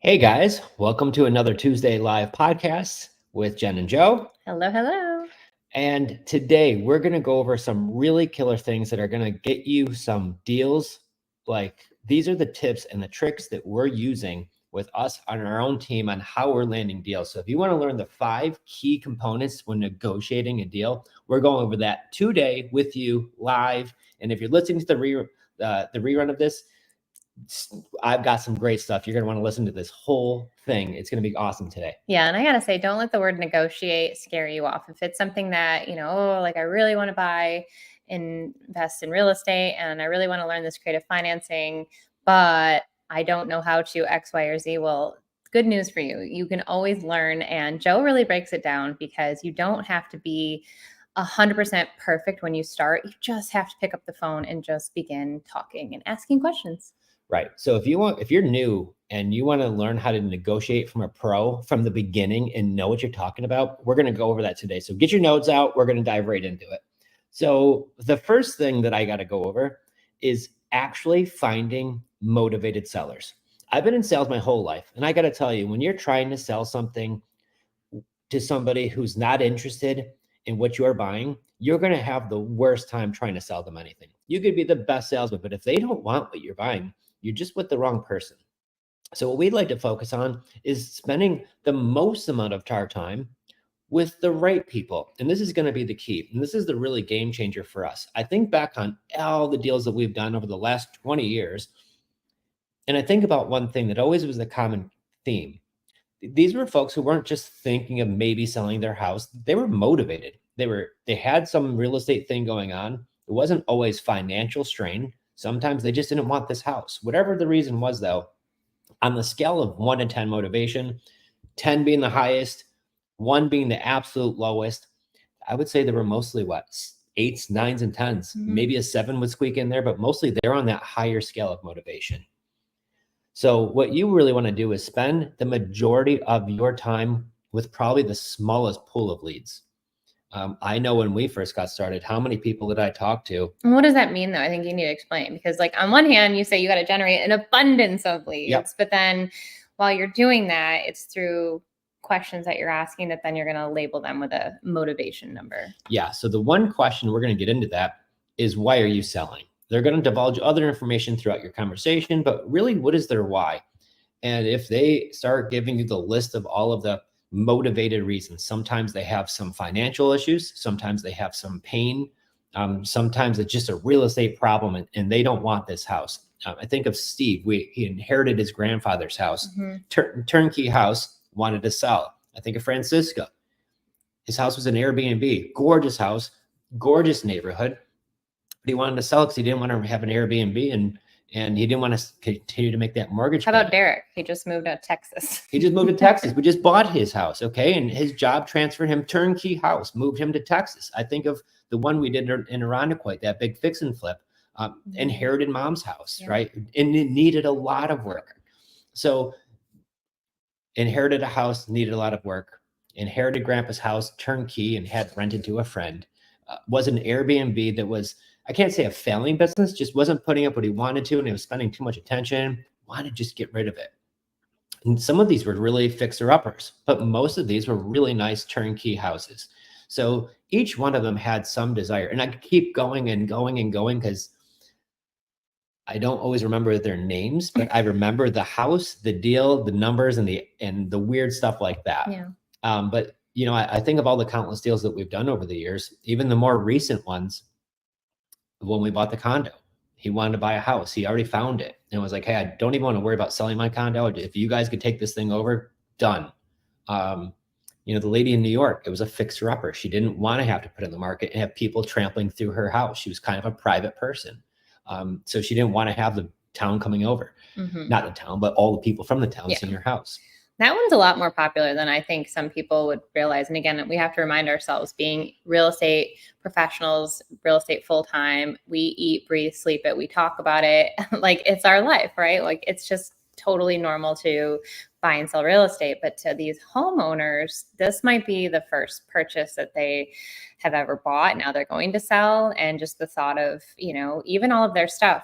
Hey guys, welcome to another Tuesday Live podcast with Jen and Joe. Hello, hello. And today we're going to go over some really killer things that are going to get you some deals. Like these are the tips and the tricks that we're using with us on our own team on how we're landing deals. So if you want to learn the 5 key components when negotiating a deal, we're going over that today with you live. And if you're listening to the rerun of this, I've got some great stuff. You're going to want to listen to this whole thing. It's going to be awesome today. Yeah, and I got to say, don't let the word negotiate scare you off. If it's something that, like I really want to buy, invest in real estate, and I really want to learn this creative financing, but I don't know how to X, Y, or Z. Well, good news for you. You can always learn. And Joe really breaks it down because you don't have to be 100% perfect when you start. You just have to pick up the phone and just begin talking and asking questions. Right. So if you're new and you want to learn how to negotiate from a pro from the beginning and know what you're talking about, we're going to go over that today. So get your notes out. We're going to dive right into it. So the first thing that I got to go over is actually finding motivated sellers. I've been in sales my whole life, and I got to tell you, when you're trying to sell something to somebody who's not interested in what you're buying, you're going to have the worst time trying to sell them anything. You could be the best salesman, but if they don't want what you're buying, you're just with the wrong person. So what we'd like to focus on is spending the most amount of our time with the right people. And this is going to be the key. And this is the really game changer for us. I think back on all the deals that we've done over the last 20 years. And I think about one thing that always was the common theme. These were folks who weren't just thinking of maybe selling their house. They were motivated. They had some real estate thing going on. It wasn't always financial strain. Sometimes they just didn't want this house. Whatever the reason was, though, on the scale of 1 to 10 motivation, 10 being the highest, 1 being the absolute lowest, I would say there were mostly what? 8s, 9s, and 10s. Mhm. Maybe a 7 would squeak in there, but mostly they're on that higher scale of motivation. So what you really want to do is spend the majority of your time with probably the smallest pool of leads. I know when we first got started, how many people did I talk to? And what does that mean, though? I think you need to explain, because like on one hand, you say you got to generate an abundance of leads, Yep. but then while you're doing that, it's through questions that you're asking that then you're going to label them with a motivation number. Yeah. So the one question we're going to get into that is, why are you selling? They're going to divulge other information throughout your conversation, but really, what is their why? And if they start giving you the list of all of the motivated reasons, sometimes they have some financial issues, sometimes they have some pain, sometimes it's just a real estate problem and they don't want this house. I think of Steve. He inherited his grandfather's house, turnkey house, wanted to sell. I think of Francisco. His house was an Airbnb, gorgeous house, gorgeous neighborhood, but he wanted to sell it because he didn't want to have an Airbnb and he didn't want to continue to make that mortgage How about payment. Derek? He just moved to Texas. He just moved to Texas. We just bought his house, okay? And his job transferred him, turnkey house, moved him to Texas. I think of the one we did in Irondequoit, that big fix and flip, inherited mom's house, Yeah. right? And it needed a lot of work. So inherited a house, needed a lot of work. Inherited grandpa's house, turnkey, and had rented to a friend. Was an Airbnb that was, I can't say a failing business, just wasn't putting up what he wanted to, and he was spending too much attention, wanted to just get rid of it. And some of these were really fixer-uppers, but most of these were really nice turnkey houses. So each one of them had some desire. And I could keep going and going and going because I don't always remember their names, but I remember the house, the deal, the numbers, and the weird stuff like that. Yeah. But I think of all the countless deals that we've done over the years, even the more recent ones. When we bought the condo, he wanted to buy a house. He already found it and was like, hey, I don't even want to worry about selling my condo. If you guys could take this thing over, done. The lady in New York, it was a fixer-upper. She didn't want to have to put it in the market and have people trampling through her house. She was kind of a private person. So she didn't want to have the town coming over. Mhm. Not the town, but all the people from the town seeing her house. That one's a lot more popular than I think some people would realize. And again, we have to remind ourselves, being real estate professionals, real estate full-time, we eat, breathe, sleep it. We talk about it like it's our life, right? Like it's just totally normal to buy and sell real estate. But to these homeowners, this might be the first purchase that they have ever bought. Now they're going to sell. And just the thought of, even all of their stuff,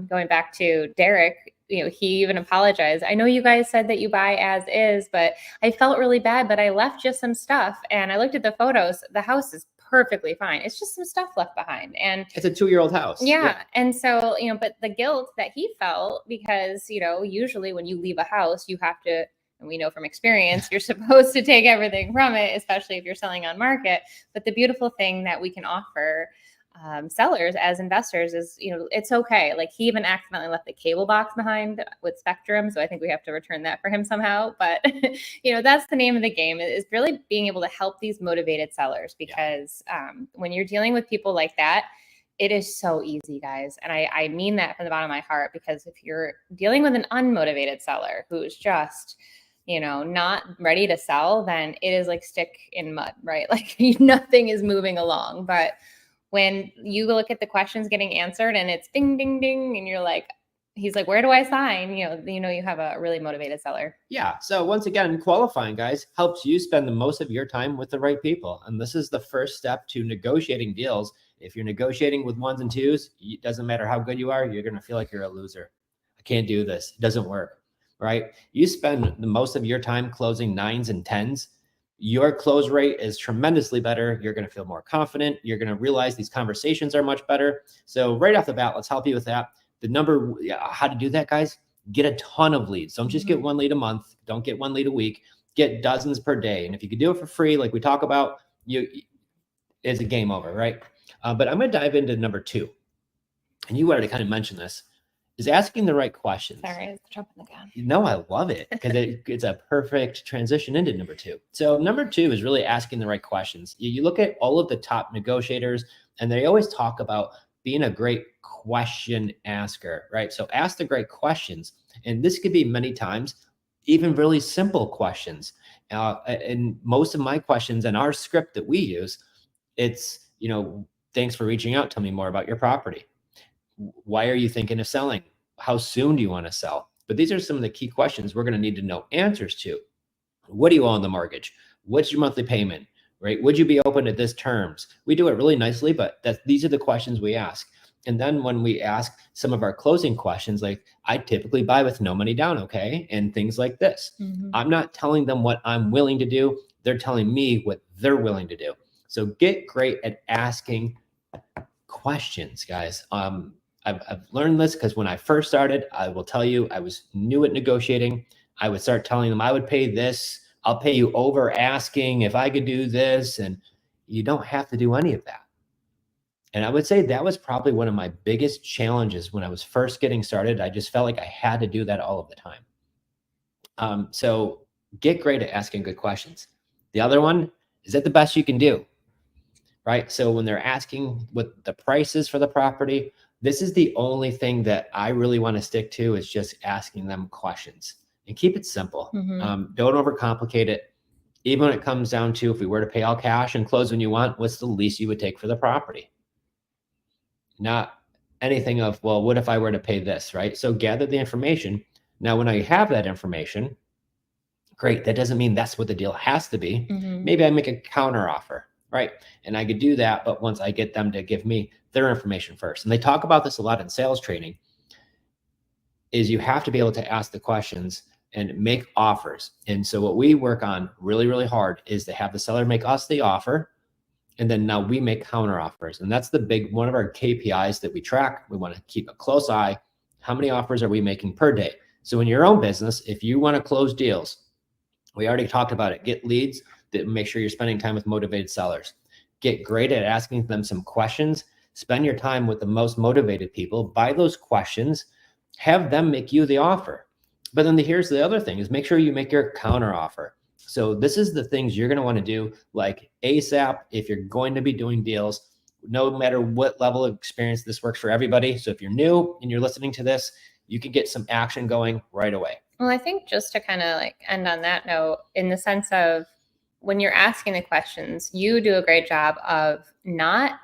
going back to Derek, he even apologized. I know you guys said that you buy as is, but I felt really bad, but I left just some stuff and I looked at the photos. The house is perfectly fine. It's just some stuff left behind. And it's a 2-year-old house. Yeah. And so, but the guilt that he felt, because, usually when you leave a house, you have to, and we know from experience, you're supposed to take everything from it, especially if you're selling on market. But the beautiful thing that we can offer sellers as investors is, it's okay. Like, he even accidentally left the cable box behind with Spectrum. So I think we have to return that for him somehow. But, that's the name of the game, is really being able to help these motivated sellers, because when you're dealing with people like that, it is so easy, guys. And I mean that from the bottom of my heart, because if you're dealing with an unmotivated seller who's just, not ready to sell, then it is like stick in mud, right? Like, nothing is moving along. But when you look at the questions getting answered and it's ding, ding, ding, and you're like, he's like, where do I sign? You have a really motivated seller. Yeah. So once again, qualifying, guys, helps you spend the most of your time with the right people. And this is the first step to negotiating deals. If you're negotiating with ones and twos, it doesn't matter how good you are, you're going to feel like you're a loser. I can't do this. It doesn't work, right? You spend the most of your time closing 9s and 10s. Your close rate is tremendously better. You're going to feel more confident. You're going to realize these conversations are much better. So right off the bat, let's help you with that. How to do that, guys? Get a ton of leads. Don't just get 1 lead a month. Don't get 1 lead a week. Get dozens per day. And if you could do it for free, like we talk about, it's a game over, right? But I'm going to dive into number 2. And you already kind of mentioned this, is asking the right questions. Sorry, it's jumping the gun. No, I love it, because it's a perfect transition into number 2. So number 2 is really asking the right questions. You look at all of the top negotiators, and they always talk about being a great question asker, right? So ask the great questions. And this could be many times, even really simple questions. And most of my questions in our script that we use, it's, thanks for reaching out. Tell me more about your property. Why are you thinking of selling? How soon do you want to sell? But these are some of the key questions we're going to need to know answers to. What do you owe on the mortgage? What's your monthly payment? Right? Would you be open to this terms? We do it really nicely, but these are the questions we ask. And then when we ask some of our closing questions, like, I typically buy with no money down, okay? And things like this. I'm not telling them what I'm willing to do. They're telling me what they're willing to do. So get great at asking questions, guys. I've learned this because when I first started, I will tell you, I was new at negotiating. I would start telling them, I would pay this. I'll pay you over asking if I could do this. And you don't have to do any of that. And I would say that was probably one of my biggest challenges when I was first getting started. I just felt like I had to do that all of the time. So get great at asking good questions. The other one, is that the best you can do? Right? So when they're asking what the price is for the property, this is the only thing that I really want to stick to, is just asking them questions, and keep it simple. Don't overcomplicate it. Even when it comes down to, if we were to pay all cash and close when you want, what's the least you would take for the property? Not anything of, well, what if I were to pay this, right? So gather the information. Now, when I have that information, great. That doesn't mean that's what the deal has to be. Maybe I make a counter offer, right? And I could do that, but once I get them to give me their information first. And they talk about this a lot in sales training, is you have to be able to ask the questions and make offers. And so what we work on really, really hard is to have the seller make us the offer. And then now we make counter offers. And that's one of our KPIs that we track. We want to keep a close eye. How many offers are we making per day? So in your own business, if you want to close deals, we already talked about it. Get leads, that make sure you're spending time with motivated sellers. Get great at asking them some questions. Spend your time with the most motivated people. Buy those questions. Have them make you the offer. But then here's the other thing, is make sure you make your counter offer. So this is the things you're going to want to do like ASAP if you're going to be doing deals, no matter what level of experience. This works for everybody. So if you're new and you're listening to this, you can get some action going right away. Well, I think just to kind of like end on that note, in the sense of when you're asking the questions, you do a great job of not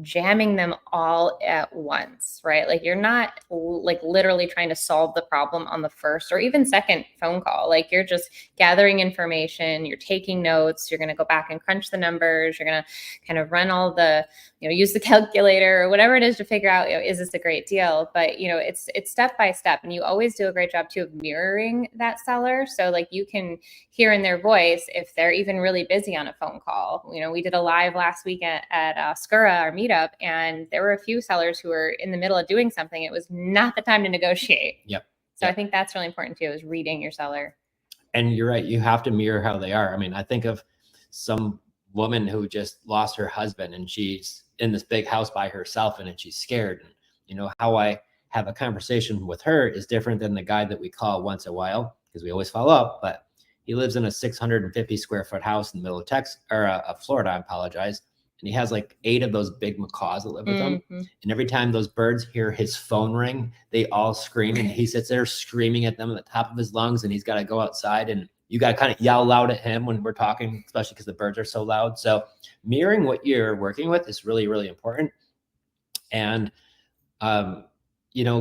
jamming them all at once, right? Like you're not like literally trying to solve the problem on the first or even second phone call. Like you're just gathering information, you're taking notes, you're going to go back and crunch the numbers, you're going to kind of run all the, use the calculator or whatever it is to figure out, is this a great deal? But, it's step by step, and you always do a great job too of mirroring that seller. So like you can hear in their voice if they're even really busy on a phone call. We did a live last week at Skura, our meetup, and there were a few sellers who were in the middle of doing something. It was not the time to negotiate. Yep. So I think that's really important too, is reading your seller. And you're right. You have to mirror how they are. I mean, I think of some woman who just lost her husband and she's in this big house by herself and she's scared. And, how I have a conversation with her is different than the guy that we call once in a while, because we always follow up, but he lives in a 650 square foot house in the middle of Texas or Florida, I apologize. And he has like 8 of those big macaws that live with him. And every time those birds hear his phone ring, they all scream. And he sits there screaming at them at the top of his lungs. And he's got to go outside, and you got to kind of yell loud at him when we're talking, especially because the birds are so loud. So mirroring what you're working with is really, really important. And,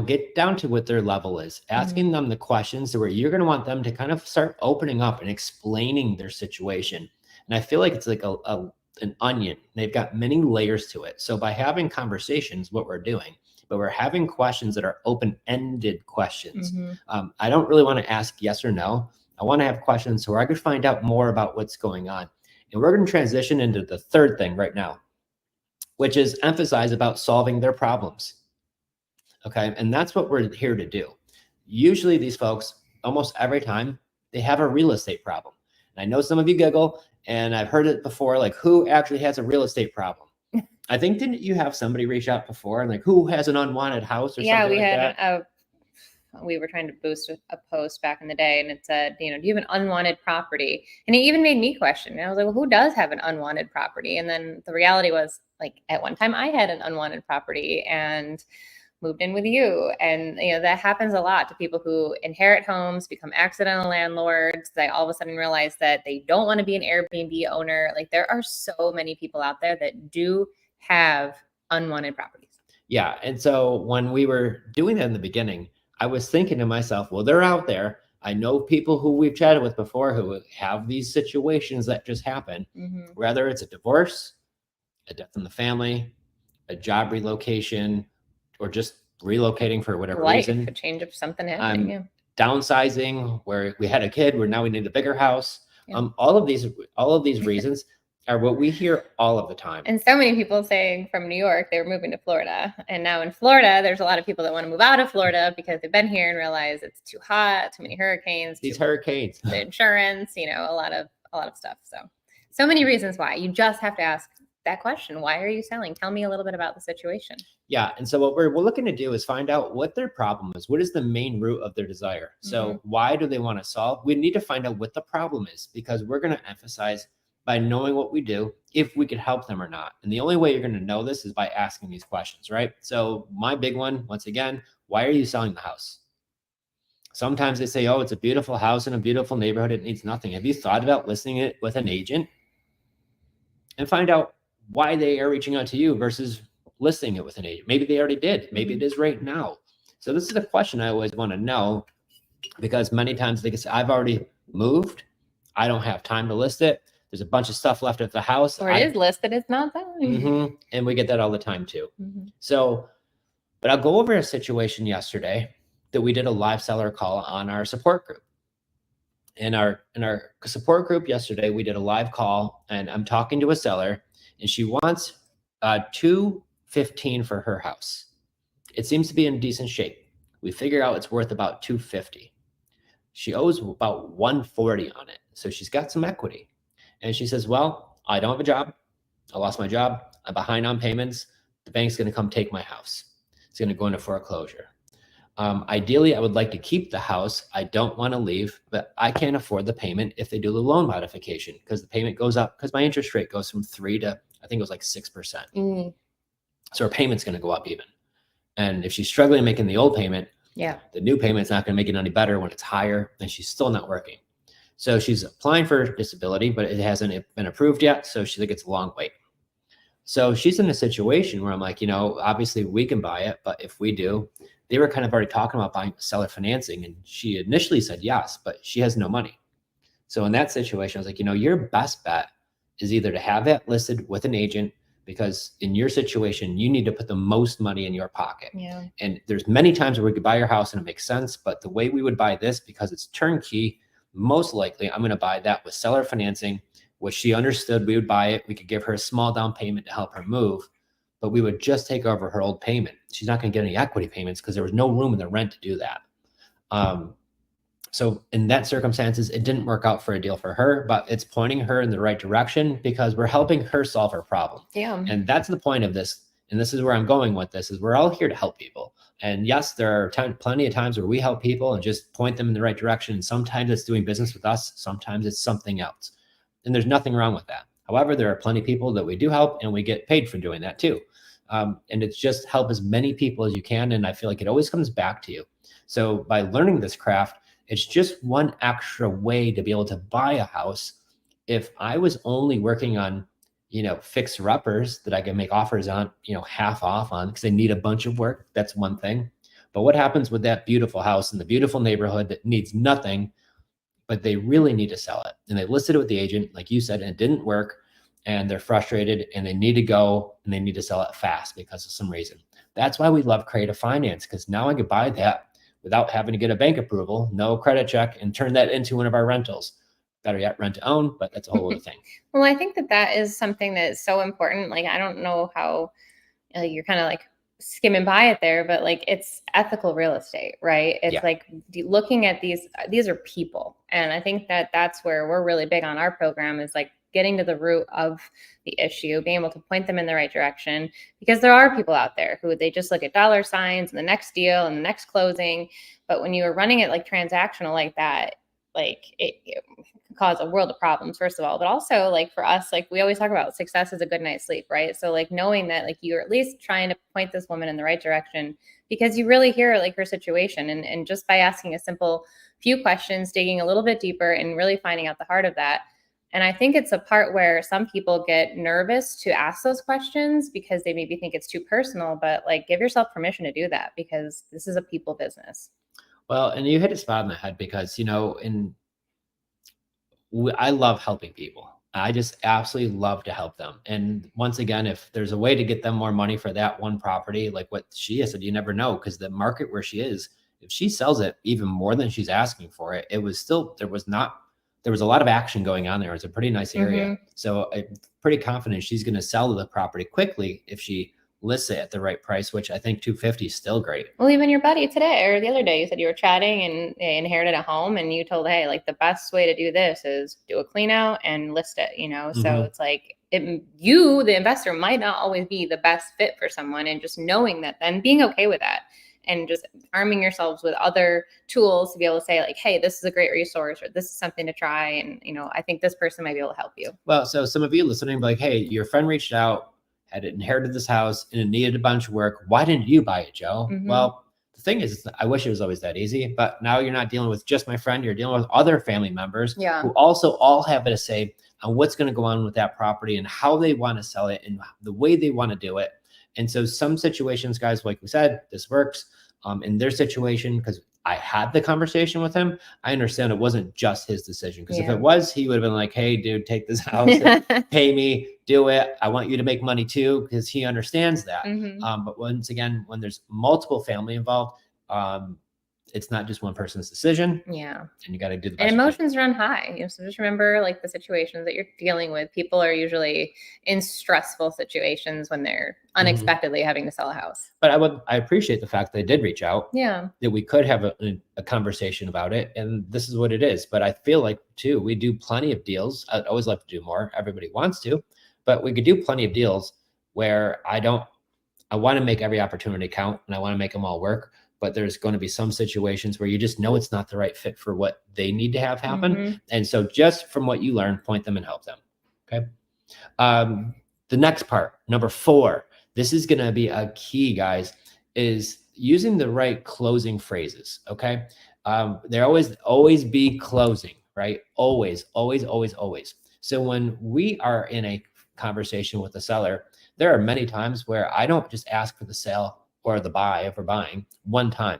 get down to what their level is, asking them the questions where you're going to want them to kind of start opening up and explaining their situation. And I feel like it's like an onion. They've got many layers to it. So by having conversations, what we're doing, but we're having questions that are open-ended questions. I don't really want to ask yes or no. I want to have questions where I could find out more about what's going on. And we're going to transition into the third thing right now, which is emphasize about solving their problems. Okay. And that's what we're here to do. Usually these folks, almost every time, they have a real estate problem. And I know some of you giggle, and I've heard it before, like, who actually has a real estate problem? I think, didn't you have somebody reach out before and like, who has an unwanted house or something like that? Yeah, we were trying to boost a post back in the day, and it said, do you have an unwanted property? And it even made me question. And I was like, well, who does have an unwanted property? And then the reality was, like, at one time I had an unwanted property and moved in with you. And, that happens a lot to people who inherit homes, become accidental landlords. They all of a sudden realize that they don't want to be an Airbnb owner. Like, there are so many people out there that do have unwanted properties. Yeah. And so when we were doing that in the beginning, I was thinking to myself, well, they're out there. I know people who we've chatted with before who have these situations that just happen, whether it's a divorce, a death in the family, a job relocation, or just relocating for whatever reason. A change of something happening. Downsizing, where we had a kid, where now we need a bigger house. All of these reasons are what we hear all of the time. And so many people saying from New York, they were moving to Florida. And now in Florida, there's a lot of people that want to move out of Florida because they've been here and realize it's too hot, too many hurricanes. These hurricanes. The insurance, a lot of stuff. So many reasons why. You just have to ask that question. Why are you selling? Tell me a little bit about the situation. Yeah. And so what we're looking to do is find out what their problem is. What is the main root of their desire? So why do they want to solve? We need to find out what the problem is, because we're going to emphasize by knowing what we do, if we could help them or not. And the only way you're going to know this is by asking these questions, right? So my big one, once again, why are you selling the house? Sometimes they say, oh, it's a beautiful house in a beautiful neighborhood. It needs nothing. Have you thought about listing it with an agent? And find out why they are reaching out to you versus listing it with an agent. Maybe they already did. Maybe it is right now. So this is a question I always want to know, because many times they can say, I've already moved. I don't have time to list it. There's a bunch of stuff left at the house. Or it is listed, it's not done. And we get that all the time too. So, but I'll go over a situation yesterday that we did a live seller call on our support group. In our support group yesterday, we did a live call, and I'm talking to a seller, and she wants $215 for her house. It seems to be in decent shape. We figure out it's worth about $250. She owes about $140 on it, so she's got some equity. And she says, well, I don't have a job. I lost my job. I'm behind on payments. The bank's going to come take my house. It's going to go into foreclosure. Ideally, I would like to keep the house. I don't want to leave, but I can't afford the payment if they do the loan modification, because the payment goes up, because my interest rate goes from 3 to, I think it was like 6%. So her payment's going to go up even. And if she's struggling making the old payment, the new payment's not going to make it any better when it's higher, and she's still not working. So she's applying for disability, but it hasn't been approved yet. So she's like, it's a long wait. So she's in a situation where I'm like, obviously we can buy it, but if we do, they were kind of already talking about buying seller financing. And she initially said yes, but she has no money. So in that situation, I was like, your best bet is either to have that listed with an agent, because in your situation, you need to put the most money in your pocket. Yeah. And there's many times where we could buy your house and it makes sense, but the way we would buy this, because it's turnkey, most likely I'm going to buy that with seller financing, which she understood we would buy it. We could give her a small down payment to help her move, but we would just take over her old payment. She's not going to get any equity payments because there was no room in the rent to do that. So in that circumstances, it didn't work out for a deal for her, but it's pointing her in the right direction because we're helping her solve her problem. Yeah. And that's the point of this. And this is where I'm going with this, is we're all here to help people. And yes, there are plenty of times where we help people and just point them in the right direction. And sometimes it's doing business with us. Sometimes it's something else. And there's nothing wrong with that. However, there are plenty of people that we do help and we get paid for doing that too. And it's just help as many people as you can. And I feel like it always comes back to you. So by learning this craft, it's just one extra way to be able to buy a house. If I was only working on, fixer-uppers that I can make offers on, half off on because they need a bunch of work, that's one thing. But what happens with that beautiful house in the beautiful neighborhood that needs nothing, but they really need to sell it? And they listed it with the agent, like you said, and it didn't work. And they're frustrated and they need to go and they need to sell it fast because of some reason. That's why we love creative finance, because now I could buy that without having to get a bank approval, no credit check, and turn that into one of our rentals. Better yet, rent to own, but that's a whole other thing. Well, I think that is something that is so important. Like, I don't know how you're kind of like skimming by it there, but like it's ethical real estate, right? It's like looking at these are people. And I think that's where we're really big on our program, is like getting to the root of the issue, being able to point them in the right direction, because there are people out there who they just look at dollar signs and the next deal and the next closing. But when you are running it like transactional like that, like it can cause a world of problems, first of all, but also like for us, like we always talk about, success is a good night's sleep, right? So like knowing that like you're at least trying to point this woman in the right direction because you really hear like her situation, and just by asking a simple few questions, digging a little bit deeper and really finding out the heart of that. And I think it's a part where some people get nervous to ask those questions because they maybe think it's too personal, but like give yourself permission to do that, because this is a people business. Well, and you hit a spot on the head, because, I love helping people. I just absolutely love to help them. And once again, if there's a way to get them more money for that one property, like what she has said, you never know, because the market where she is, if she sells it even more than she's asking for it, there was a lot of action going on there. It's a pretty nice area. Mm-hmm. So I'm pretty confident she's going to sell the property quickly if she lists it at the right price, which I think 250 is still great. Well, even your buddy today or the other day, you said you were chatting and they inherited a home, and you told, hey, like the best way to do this is do a clean out and list it, Mm-hmm. So it's like you, the investor, might not always be the best fit for someone, and just knowing that, then being okay with that, and just arming yourselves with other tools to be able to say like, hey, this is a great resource, or this is something to try. And, I think this person might be able to help you. Well, so some of you listening, like, hey, your friend reached out, had inherited this house and it needed a bunch of work. Why didn't you buy it, Joe? Mm-hmm. Well, the thing is, I wish it was always that easy, but now you're not dealing with just my friend. You're dealing with other family members who also all have a say on what's going to go on with that property and how they want to sell it and the way they want to do it. And so some situations, guys, like we said, this works. In their situation, because I had the conversation with him, I understand it wasn't just his decision. Because if it was, he would have been like, hey, dude, take this house, pay me, do it. I want you to make money too, because he understands that. Mm-hmm. But once again, when there's multiple family involved, it's not just one person's decision. Yeah. And you got to do the best. And emotions run high. So just remember, like, the situations that you're dealing with. People are usually in stressful situations when they're unexpectedly having to sell a house. But I appreciate the fact that they did reach out. Yeah. That we could have a conversation about it. And this is what it is. But I feel like too, we do plenty of deals. I'd always love to do more. Everybody wants to, but we could do plenty of deals where I want to make every opportunity count and I want to make them all work. But there's going to be some situations where you just know it's not the right fit for what they need to have happen. Mm-hmm. And so just from what you learn, point them and help them. Okay. The next part, number 4, this is going to be a key, guys, is using the right closing phrases. Okay. There always be closing, right? Always. So when we are in a conversation with the seller, there are many times where I don't just ask for the sale or the buy if we're buying one time,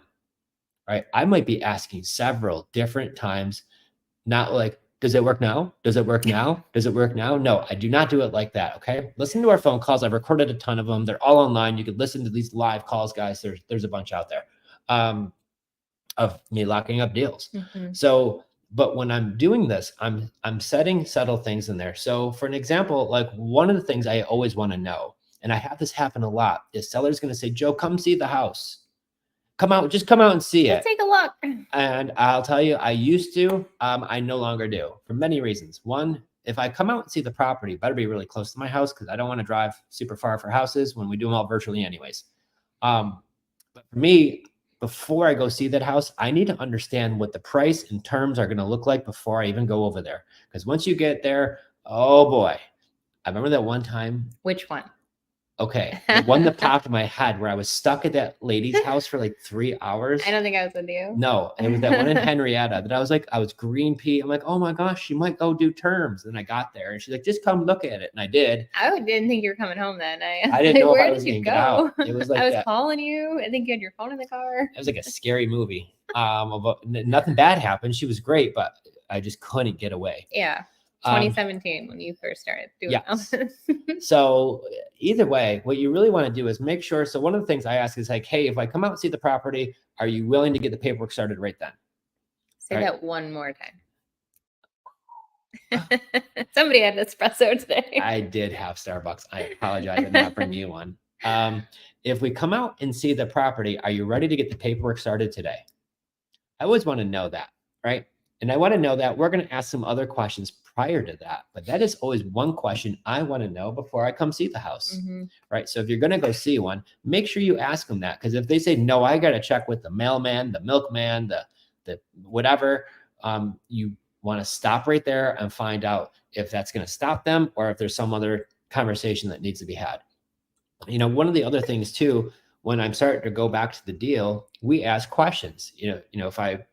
right? I might be asking several different times, not like, does it work now? Does it work now? Does it work now? No, I do not do it like that. Okay. Listen to our phone calls. I've recorded a ton of them. They're all online. You could listen to these live calls, guys. There's a bunch out there of me locking up deals. So, but when I'm doing this, I'm setting subtle things in there. So for an example, like one of the things I always want to know, and I have this happen a lot, is sellers going to say, Joe, come see the house. Just come out and see it. Take a look. And I'll tell you, I used to, I no longer do for many reasons. One, if I come out and see the property, it better be really close to my house because I don't want to drive super far for houses when we do them all virtually anyways. But for me, before I go see that house, I need to understand what the price and terms are going to look like before I even go over there. Because once you get there, oh boy, I remember that one time. Which one? Okay, the one that popped in my head where I was stuck at that lady's house for like 3 hours. I don't think I was with you. No, it was that one in Henrietta that I was green pea. I'm like, oh my gosh, she might go do terms. And I got there and she's like, just come look at it. And I did. I didn't think you were coming home then. I didn't know if I was going to get out. It was like I was calling you. I think you had your phone in the car. It was like a scary movie. Nothing bad happened. She was great, but I just couldn't get away. Yeah. 2017 when you first started doing So either way, what you really want to do is make sure. So one of the things I ask is like, hey, if I come out and see the property, are you willing to get the paperwork started right then? Say that one more time. Somebody had an espresso today. I did have Starbucks. I apologize. I did not bring you one. If we come out and see the property, are you ready to get the paperwork started today? I always want to know that, right? And I want to know that. We're going to ask some other questions prior to that, but that is always one question I want to know before I come see the house, right? So if you're going to go see one, make sure you ask them that, because if they say, no, I got to check with the mailman, the milkman, the whatever, you want to stop right there and find out if that's going to stop them or if there's some other conversation that needs to be had. You know, one of the other things too, when I'm starting to go back to the deal, we ask questions. You know, if I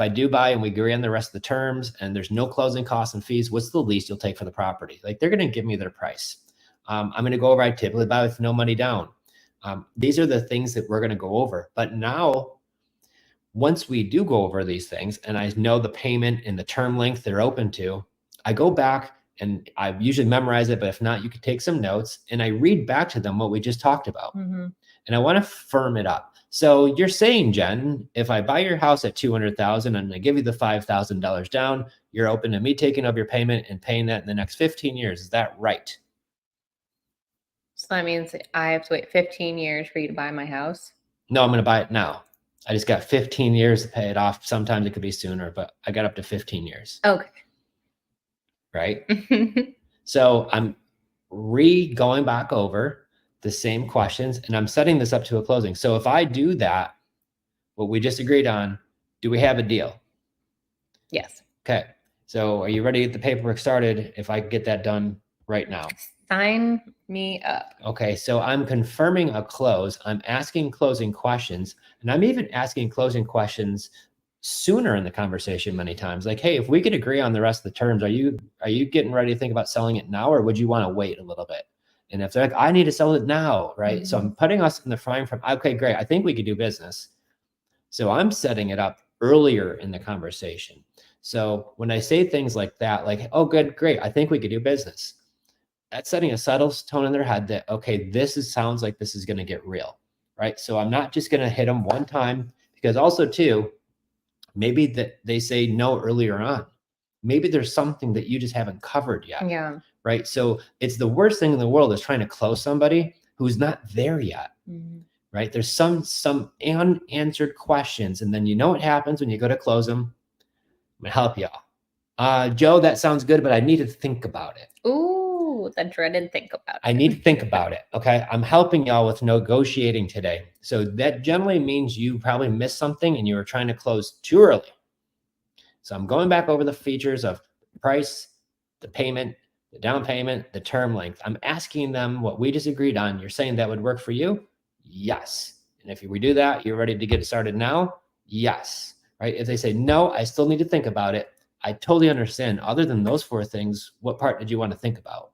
do buy and we agree on the rest of the terms and there's no closing costs and fees, what's the least you'll take for the property? Like, they're going to give me their price. I'm going to go over, I typically buy with no money down. These are the things that we're going to go over. But now, once we do go over these things and I know the payment and the term length they're open to, I go back and I usually memorize it, but if not, you could take some notes and I read back to them what we just talked about. And I want to firm it up. So you're saying, Jen, if I buy your house at $200,000 and I give you the $5,000 down, you're open to me taking up your payment and paying that in the next 15 years. Is that right? So that means I have to wait 15 years for you to buy my house? No, I'm going to buy it now. I just got 15 years to pay it off. Sometimes it could be sooner, but I got up to 15 years. Okay. Right? So I'm going back over the same questions and I'm setting this up to a closing. So if I do that, what we just agreed on, do we have a deal? Yes. Okay. So are you ready to get the paperwork started if I get that done right now? Sign me up. Okay. So I'm confirming a close. I'm asking closing questions, and I'm even asking closing questions sooner in the conversation many times. Like, hey, if we could agree on the rest of the terms, are you getting ready to think about selling it now, or would you want to wait a little bit? And if they're like, I need to sell it now, right? So I'm putting us in the frying pan. Okay, great. I think we could do business. So I'm setting it up earlier in the conversation. So when I say things like that, like, oh, good, great, I think we could do business, that's setting a subtle tone in their head that, okay, sounds like this is going to get real, right? So I'm not just going to hit them one time, because also too, maybe that they say no earlier on. Maybe there's something that you just haven't covered yet. Yeah. Right. So it's the worst thing in the world is trying to close somebody who's not there yet. Right. There's some unanswered questions. And then you know what happens when you go to close them. I'm going to help y'all. Joe, that sounds good, but I need to think about it. Ooh, the dreaded think about it. I need to think about it. Okay. I'm helping y'all with negotiating today. So that generally means you probably missed something and you were trying to close too early. So I'm going back over the features of price, the payment, the down payment, the term length. I'm asking them what we just agreed on. You're saying that would work for you? Yes. And if we do that, you're ready to get it started now? Yes. Right? If they say, no, I still need to think about it, I totally understand. Other than those 4 things, what part did you want to think about?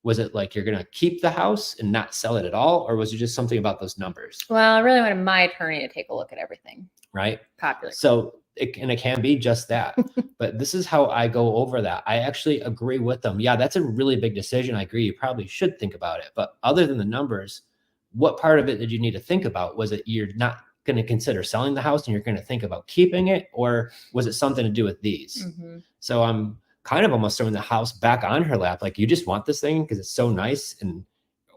Was it like you're going to keep the house and not sell it at all? Or was it just something about those numbers? Well, I really wanted my attorney to take a look at everything. Right. Popular. So it can be just that. But this is how I go over that. I actually agree with them. Yeah, that's a really big decision. I agree. You probably should think about it. But other than the numbers, what part of it did you need to think about? Was it you're not going to consider selling the house and you're going to think about keeping it? Or was it something to do with these? So I'm kind of almost throwing the house back on her lap. Like, you just want this thing because it's so nice.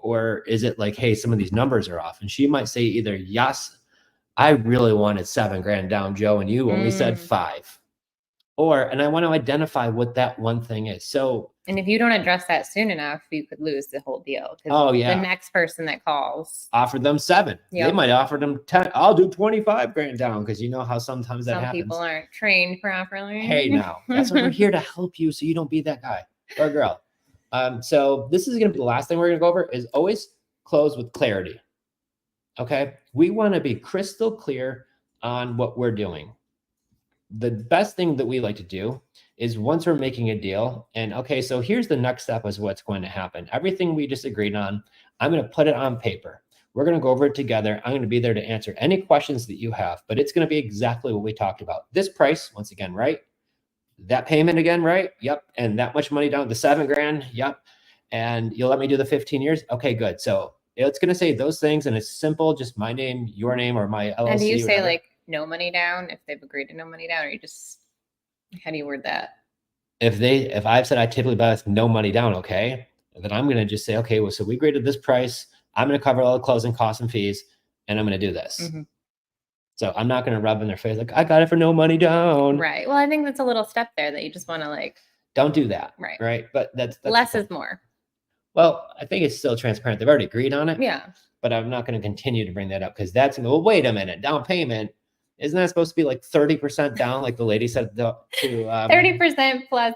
Or is it like, hey, some of these numbers are off? And she might say either, yes, I really wanted $7,000 down, Joe, and you only said 5. And I want to identify what that one thing is. So, and if you don't address that soon enough, you could lose the whole deal. Oh yeah. The next person that calls, offer them 7. Yep. They might offer them 10. I'll do $25,000 down, because you know how sometimes that happens. Some people aren't trained properly. Hey, now that's why we're here to help you, so you don't be that guy or girl. So this is going to be the last thing we're going to go over, is always close with clarity. Okay, we want to be crystal clear on what we're doing. The best thing that we like to do is, once we're making a deal, and okay, so here's the next step is what's going to happen. Everything we just agreed on, I'm going to put it on paper. We're going to go over it together. I'm going to be there to answer any questions that you have, but it's going to be exactly what we talked about. This price, once again, right? That payment again, right? Yep. And that much money down, the $7,000. Yep. And you'll let me do the 15 years. Okay, good. So it's going to say those things, and it's simple, just my name, your name, or my LLC. And do you say like no money down if they've agreed to no money down, or you just, how do you word that? If I've said I typically buy with no money down, okay, then I'm going to just say, okay, well, so we agreed to this price. I'm going to cover all the closing costs and fees, and I'm going to do this. So I'm not going to rub in their face like, I got it for no money down. Right. Well, I think that's a little step there that you just want to like. Don't do that. Right. Right. But that's less is more. Well, I think it's still transparent. They've already agreed on it. Yeah. But I'm not going to continue to bring that up, because that's, well, wait a minute, down payment. Isn't that supposed to be like 30% down? Like the lady said to 30% plus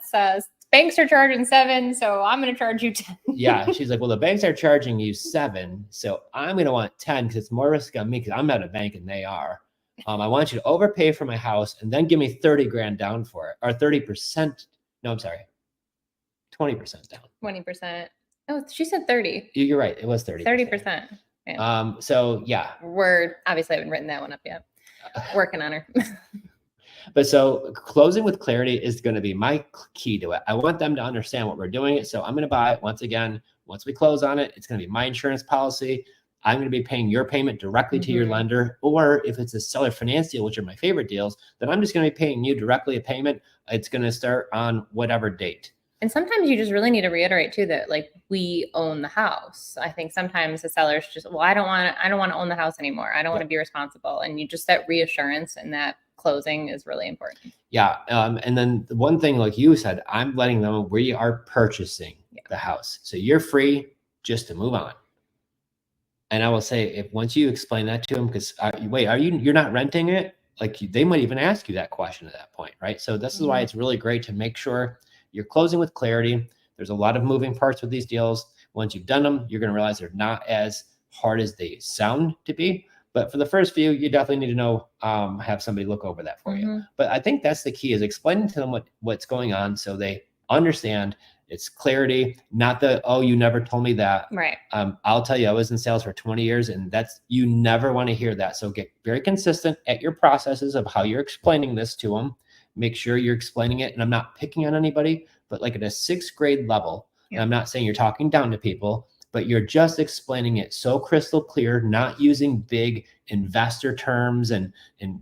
banks are charging 7. So I'm going to charge you 10. Yeah. She's like, well, the banks are charging you 7. So I'm going to want 10, because it's more risk on me, because I'm at a bank and they are. I want you to overpay for my house and then give me $30,000 down for it, or 30%. No, I'm sorry. 20% down. 20%. Oh, she said 30. You're right. It was 30. 30%. Yeah. So yeah. We're obviously, I haven't written that one up yet. Working on her. But so closing with clarity is going to be my key to it. I want them to understand what we're doing. So I'm going to buy it. Once again, once we close on it, it's going to be my insurance policy. I'm going to be paying your payment directly to your lender. Or if it's a seller finance deal, which are my favorite deals, then I'm just going to be paying you directly a payment. It's going to start on whatever date. And sometimes you just really need to reiterate too that like we own the house. I think sometimes the sellers just, well, I don't want to own the house anymore. I don't want to be responsible. And you just, that reassurance and that closing is really important. Yeah. And then the one thing, like you said, I'm letting them know we are purchasing the house. So you're free just to move on. And I will say, if once you explain that to them, because you're not renting it? Like they might even ask you that question at that point, right? So this is why it's really great to make sure you're closing with clarity. There's a lot of moving parts with these deals. Once you've done them, you're going to realize they're not as hard as they sound to be. But for the first few, you definitely need to know, have somebody look over that for you. But I think that's the key, is explaining to them what's going on, so they understand. It's clarity, not the, oh, you never told me that. Right. I'll tell you, I was in sales for 20 years, and you never want to hear that. So get very consistent at your processes of how you're explaining this to them. Make sure you're explaining it. And I'm not picking on anybody, but like at a 6th grade level, and I'm not saying you're talking down to people, but you're just explaining it so crystal clear, not using big investor terms and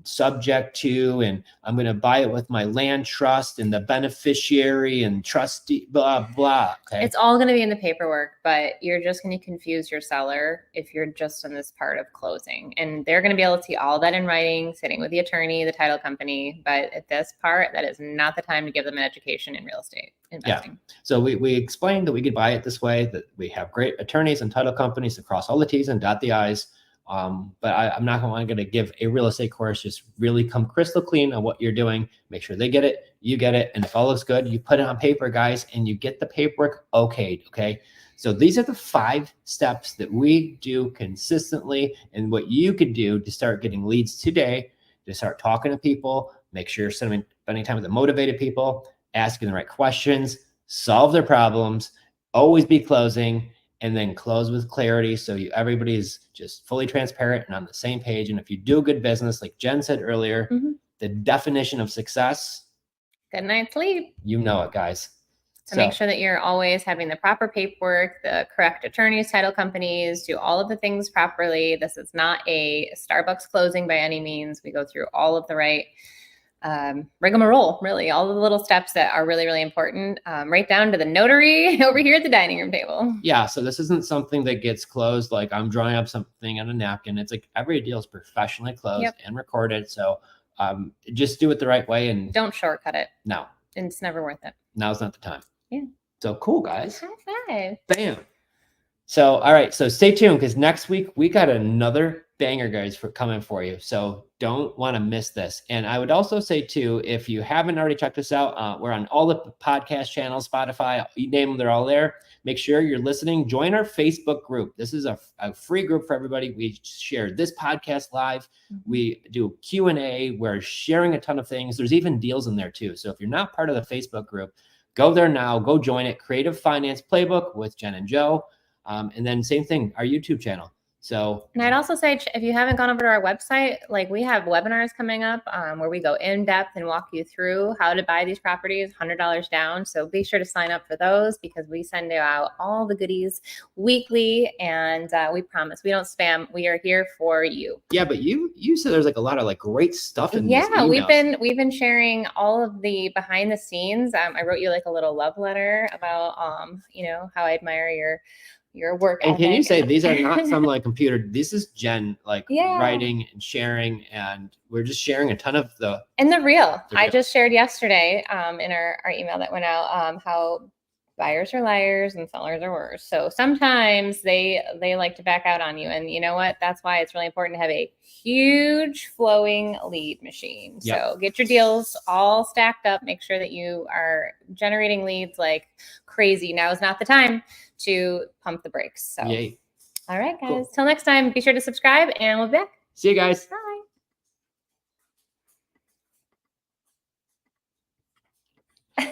subject to, and I'm going to buy it with my land trust and the beneficiary and trustee, blah, blah. Okay. It's all going to be in the paperwork, but you're just going to confuse your seller if you're just on this part of closing. And they're going to be able to see all that in writing, sitting with the attorney, the title company. But at this part, that is not the time to give them an education in real estate investing. Yeah. So we explained that we could buy it this way, that we have great attorneys and title companies to cross all the T's and dot the I's. But I'm not going to give a real estate course. Just really come crystal clean on what you're doing. Make sure they get it, you get it. And if all looks good, you put it on paper, guys, and you get the paperwork okayed. Okay. So these are the 5 steps that we do consistently, and what you could do to start getting leads today, to start talking to people, make sure you're spending time with the motivated people, asking the right questions, solve their problems, always be closing, and then close with clarity. So everybody's just fully transparent and on the same page. And if you do good business, like Jen said earlier, the definition of success, good night's sleep. You know it, guys. So make sure that you're always having the proper paperwork, the correct attorneys, title companies, do all of the things properly. This is not a Starbucks closing by any means. We go through all of the right rigmarole, really, all of the little steps that are really, really important, right down to the notary over here at the dining room table. Yeah, so this isn't something that gets closed like I'm drawing up something on a napkin. It's like every deal is professionally closed and recorded. So just do it the right way and don't shortcut it. No. It's never worth it. Now's not the time. Yeah. So cool, guys. High five. Bam. So, all right. So stay tuned because next week we got another banger, guys, for coming for you. So don't want to miss this. And I would also say too, if you haven't already checked us out, we're on all the podcast channels, Spotify, you name them, they're all there. Make sure you're listening. Join our Facebook group. This is a free group for everybody. We share this podcast live. We do Q&A. We're sharing a ton of things. There's even deals in there too. So if you're not part of the Facebook group, go there now. Go join it. Creative Finance Playbook with Jen and Joe. And then same thing, our YouTube channel. So, and I'd also say, if you haven't gone over to our website, like we have webinars coming up where we go in depth and walk you through how to buy these properties, $100 down. So be sure to sign up for those because we send out all the goodies weekly, and we promise we don't spam. We are here for you. Yeah, but you said there's like a lot of like great stuff in these emails. we've been sharing all of the behind the scenes. I wrote you like a little love letter about you know, how I admire your work and ethic. Can you say these are not some like computer, this is Jen like writing and sharing, and we're just sharing a ton of the real. I just shared yesterday in our email that went out how buyers are liars and sellers are worse. So sometimes they like to back out on you, and you know what, that's why it's really important to have a huge flowing lead machine. So get your deals all stacked up, make sure that you are generating leads like crazy. Now is not the time to pump the brakes. So all right, guys, till next time, be sure to subscribe and we'll be back. See you guys. Bye.